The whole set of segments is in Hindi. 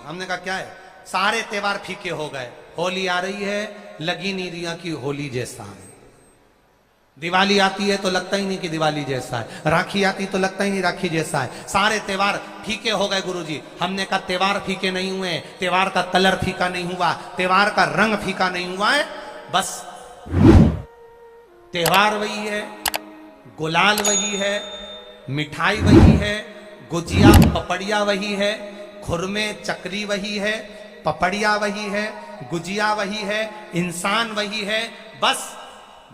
हमने कहा क्या है? सारे त्योहार फीके हो गए, होली आ रही है, लगी नहीं रिया की होली जैसा है। दिवाली आती है तो लगता ही नहीं कि दिवाली जैसा है, राखी आती तो लगता ही नहीं राखी जैसा है, सारे त्योहार फीके हो गए गुरुजी। हमने कहा त्योहार फीके नहीं हुए, त्योहार का कलर फीका नहीं हुआ, त्योहार का रंग फीका नहीं हुआ है, बस त्योहार वही है, गुलाल वही है, मिठाई वही है, गुजिया पपड़िया वही है, खुरमे चकरी वही है, पपड़िया वही है, गुजिया वही है, इंसान वही है। बस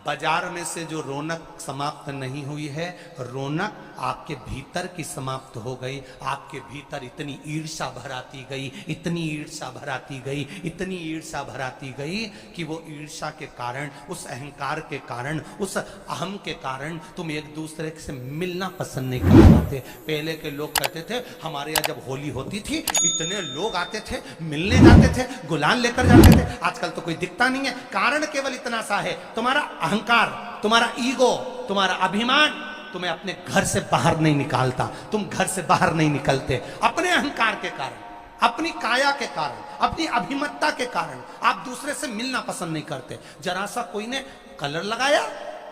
बाजार में से जो रौनक समाप्त नहीं हुई है, रौनक आपके भीतर की समाप्त हो गई। आपके भीतर इतनी ईर्ष्या भराती गई, इतनी ईर्ष्या भराती गई, इतनी ईर्ष्या भराती गई कि वो ईर्ष्या के कारण, उस अहंकार के कारण, उस अहम के कारण तुम एक दूसरे से मिलना पसंद नहीं कर पाते। पहले के लोग कहते थे हमारे यहाँ जब होली होती थी इतने लोग आते थे, मिलने जाते थे, गुलाल लेकर जाते थे। आजकल तो कोई दिखता नहीं है। कारण केवल इतना सा है, तुम्हारा अहंकार, तुम्हारा ईगो, तुम्हारा अभिमान तुम्हें अपने घर से बाहर नहीं निकालता। तुम घर से बाहर नहीं निकलते अपने अहंकार के कारण, अपनी काया के कारण, अपनी अभिमतता के कारण आप दूसरे से मिलना पसंद नहीं करते। जरा सा कोई ने कलर लगाया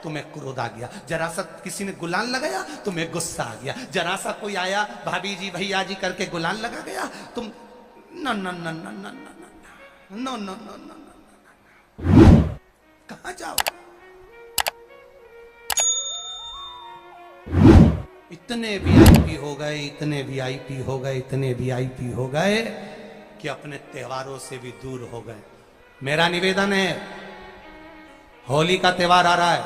तुम्हें क्रोध आ गया, जरा सा किसी ने गुलाल लगाया तुम्हें गुस्सा आ गया, जरा सा कोई आया भाभी जी भैया जी करके गुलाल लगा गया, तुम न न न न न न न न न कहां जाओ? इतने वीआईपी हो गए, इतने वीआईपी हो गए, इतने वीआईपी हो गए कि अपने त्योहारों से भी दूर हो गए। मेरा निवेदन है, होली का त्योहार आ रहा है,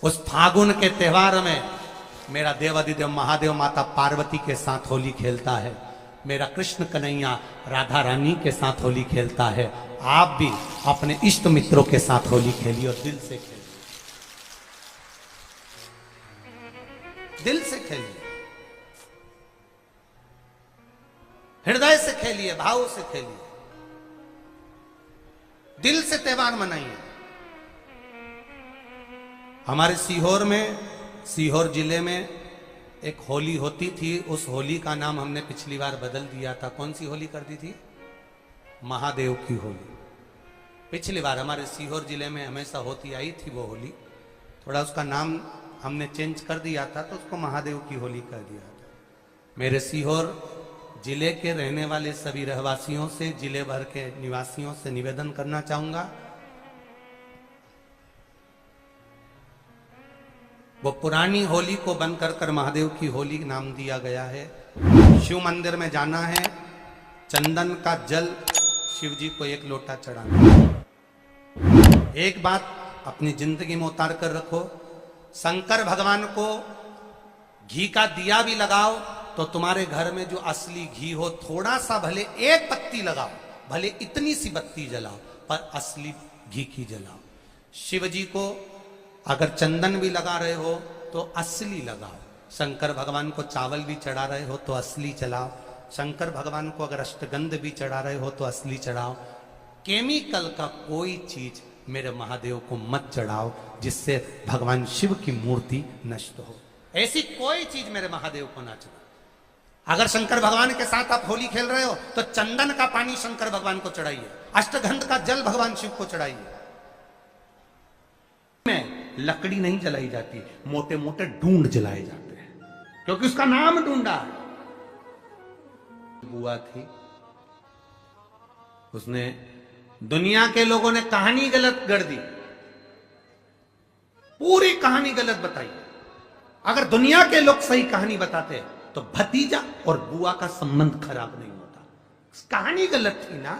उस फागुन के त्योहार में मेरा देवाधिदेव महादेव माता पार्वती के साथ होली खेलता है, मेरा कृष्ण कन्हैया राधा रानी के साथ होली खेलता है। आप भी अपने इष्ट मित्रों के साथ होली खेलिए और दिल से खेलिए, दिल से खेलिए, हृदय से खेलिए, भाव से खेलिए, दिल से त्योहार मनाइए। हमारे सीहोर में, सीहोर जिले में एक होली होती थी। उस होली का नाम हमने पिछली बार बदल दिया था। कौन सी होली कर दी थी? महादेव की होली। पिछली बार हमारे सीहोर जिले में हमेशा होती आई थी वो होली, थोड़ा उसका नाम हमने चेंज कर दिया था तो उसको महादेव की होली कर दिया था। मेरे सीहोर जिले के रहने वाले सभी रहवासियों से, जिले भर के निवासियों से निवेदन करना चाहूंगा, वो पुरानी होली को बंद कर महादेव की होली नाम दिया गया है। शिव मंदिर में जाना है, चंदन का जल शिव जी को एक लोटा चढ़ाना। एक बात अपनी जिंदगी में उतार कर रखो, शंकर भगवान को घी का दिया भी लगाओ तो तुम्हारे घर में जो असली घी हो, थोड़ा सा भले एक पत्ती लगाओ, भले इतनी सी बत्ती जलाओ, पर असली घी की जलाओ। शिव जी को अगर चंदन भी लगा रहे हो तो असली लगाओ। शंकर भगवान को चावल भी चढ़ा रहे हो तो असली चढ़ाओ। शंकर भगवान को अगर अष्टगंध भी चढ़ा रहे हो तो असली चढ़ाओ। केमिकल का कोई चीज मेरे महादेव को मत चढ़ाओ जिससे भगवान शिव की मूर्ति नष्ट हो। ऐसी कोई चीज मेरे महादेव को ना चढ़ाओ। अगर शंकर भगवान के साथ आप होली खेल रहे हो तो चंदन का पानी शंकर भगवान को चढ़ाइए, अष्टगंध का जल भगवान शिव को चढ़ाइए। में लकड़ी नहीं जलाई जाती, मोटे मोटे ढूंढ जलाए जाते हैं, क्योंकि उसका नाम ढूंढा है। बुआ थी, उसने, दुनिया के लोगों ने कहानी गलत गढ़ दी, पूरी कहानी गलत बताई। अगर दुनिया के लोग सही कहानी बताते तो भतीजा और बुआ का संबंध खराब नहीं होता। कहानी गलत थी ना।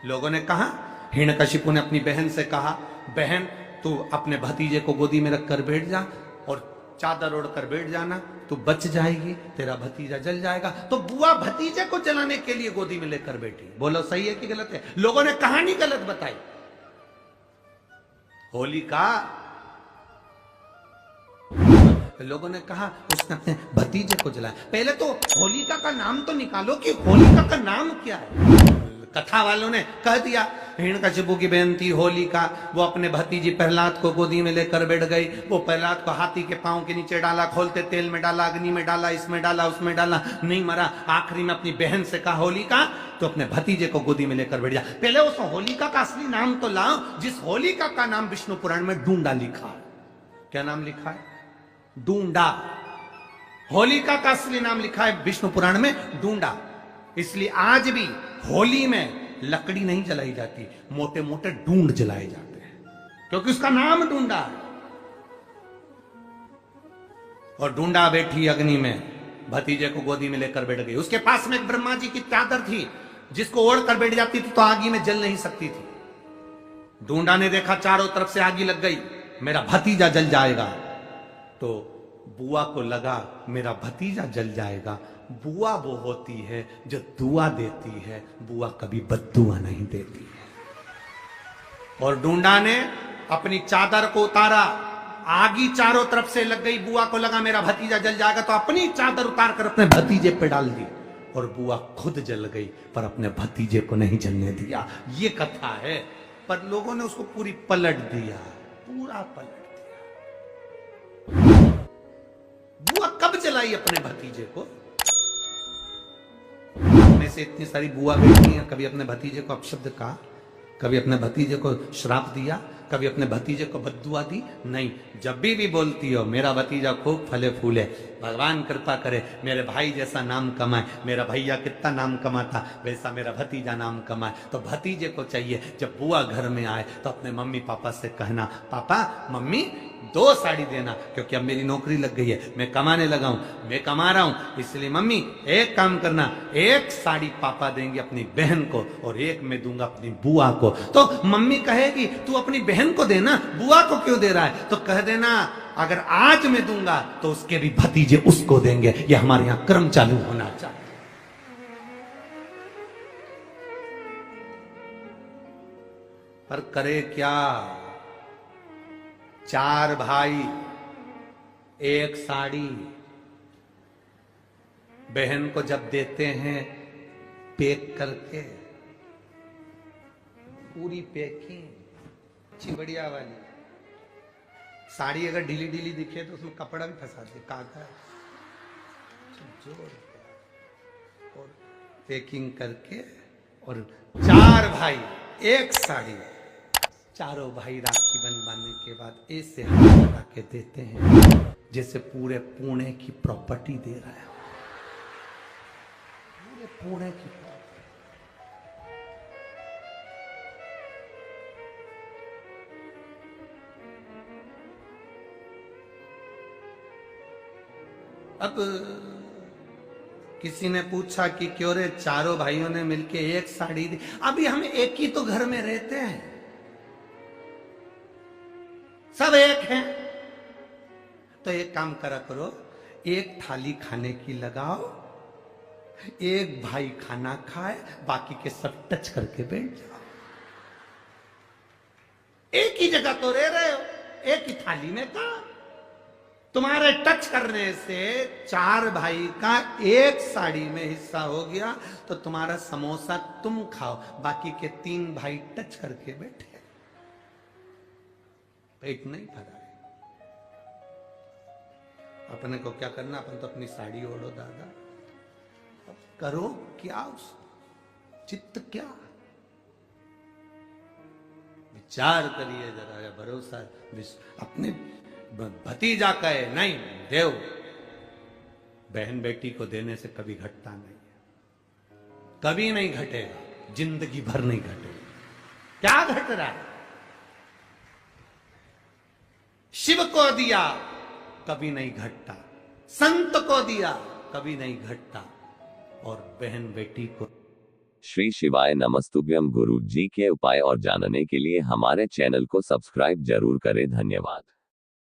लोगों ने कहा, हिरण्यकशिपु ने अपनी बहन से कहा, बहन तू अपने भतीजे को गोदी में रखकर बैठ जा और चादर ओढ़कर बैठ जाना, तू बच जाएगी, तेरा भतीजा जल जाएगा। तो बुआ भतीजे को जलाने के लिए गोदी में लेकर बैठी। बोलो सही है कि गलत है? लोगों ने कहानी गलत बताई। होली का लोगों ने कहा उसने अपने भतीजे को जलाया। पहले तो होलिका का नाम तो निकालो कि होलिका का नाम क्या है। कथा वालों ने कह दिया हिरण्यकशिपु की बहन थी होलिका, वो अपने भतीजी प्रहलाद को गोदी में लेकर बैठ गई। वो प्रहलाद को हाथी के पांव के नीचे डाला, खोलते तेल में डाला, अग्नि में डाला, इसमें डाला, उसमें डाला, नहीं मरा। आखिरी में अपनी बहन से कहा होलिका तो अपने भतीजे को गोदी में लेकर बैठ जा। पहले उस होलिका का असली नाम तो लाओ, जिस होलिका का नाम विष्णु पुराण में डूंडा लिखा है। क्या नाम लिखा है? डूंडा। होलिका का असली नाम लिखा है विष्णु पुराण में डूंडा। इसलिए आज भी होली में लकड़ी नहीं जलाई जाती, मोटे मोटे ढूंढ जलाए जाते हैं, क्योंकि उसका नाम ढूंढा है। और ढूंढा बैठी अग्नि में, भतीजे को गोदी में लेकर बैठ गई। उसके पास में एक ब्रह्मा जी की चादर थी, जिसको ओढ़कर बैठ जाती थी तो आगी में जल नहीं सकती थी। ढूंढा ने देखा चारों तरफ से आगी लग गई, मेरा भतीजा जल जाएगा। तो बुआ को लगा मेरा भतीजा जल जाएगा। बुआ वो होती है जो दुआ देती है, बुआ कभी बद्दुआ नहीं देती है। और ढूंढा ने अपनी चादर को उतारा, आगी चारों तरफ से लग गई। बुआ को लगा मेरा भतीजा जल जाएगा, तो अपनी चादर उतार कर अपने भतीजे पे डाल दी, और बुआ खुद जल गई पर अपने भतीजे को नहीं जलने दिया। ये कथा है, पर लोगों ने उसको पूरी पलट दिया, पूरा पलट दिया। बुआ कब जलाई अपने भतीजे को? में से इतनी सारी बुआ बैठी हैं, कभी अपने भतीजे को अपशब्द कहा, कभी अपने भतीजे को श्राप दिया, कभी अपने भतीजे को बद्दुआ दी? नहीं। जब भी बोलती हो मेरा भतीजा खूब फले फूले, भगवान कृपा करे मेरे भाई जैसा नाम कमाए, मेरा भैया कितना नाम कमाता वैसा मेरा भतीजा नाम कमाए, तो भतीजे को चाहिए जब बुआ घर में आए तो अपने मम्मी पापा से कहना, पापा मम्मी 2 साड़ी देना, क्योंकि अब मेरी नौकरी लग गई है, मैं कमाने लगा हूं, मैं कमा रहा हूं, इसलिए मम्मी एक काम करना, 1 साड़ी पापा देंगे अपनी बहन को और 1 मैं दूंगा अपनी बुआ को। तो मम्मी कहेगी तू अपनी बहन को देना, बुआ को क्यों दे रहा है? तो कह देना अगर आज मैं दूंगा तो उसके भी भतीजे उसको देंगे। ये हमारे यहां क्रम चालू होना चाहिए। पर करे क्या? 4 भाई 1 साड़ी, बहन को जब देते हैं पैक करके, पूरी पैकिंग चिबड़िया वाली साड़ी, अगर ढीली ढीली दिखे तो उसमें कपड़ा भी फंसाते, कागज जोड़ और पैकिंग करके, और 4 भाई 1 साड़ी, चारों भाई राखी बनवाने के बाद ऐसे हाथ लगा के देते हैं जैसे पूरे पुणे की प्रॉपर्टी दे रहा है, पूरे पुणे की प्रॉपर्टी। अब किसी ने पूछा कि क्यों रे चारों भाइयों ने मिलके 1 साड़ी दी? अभी हम एक ही तो घर में रहते हैं, सब एक हैं, तो एक काम करा करो, 1 थाली खाने की लगाओ, 1 भाई खाना खाए, बाकी के सब टच करके बैठ जाओ। एक ही जगह तो रह रहे हो, एक ही थाली में काम। तुम्हारे टच करने से 4 भाई का 1 साड़ी में हिस्सा हो गया, तो तुम्हारा समोसा तुम खाओ, बाकी के 3 भाई टच करके बैठे, पेट नहीं भरा। अपने को क्या करना, अपन तो अपनी साड़ी ओढ़ो दादा, अब करो क्या, उस चित्त क्या, विचार करिए जरा, या भरोसा अपने भतीजा कहे नहीं देव, बहन बेटी को देने से कभी घटता नहीं है, कभी नहीं घटेगा, जिंदगी भर नहीं घटेगा। क्या घट रहा है? शिव को दिया कभी नहीं घटता, संत को दिया कभी नहीं घटता, और बहन बेटी को। श्री शिवाय नमस्तुभ्यम। गुरु जी के उपाय और जानने के लिए हमारे चैनल को सब्सक्राइब जरूर करें। धन्यवाद।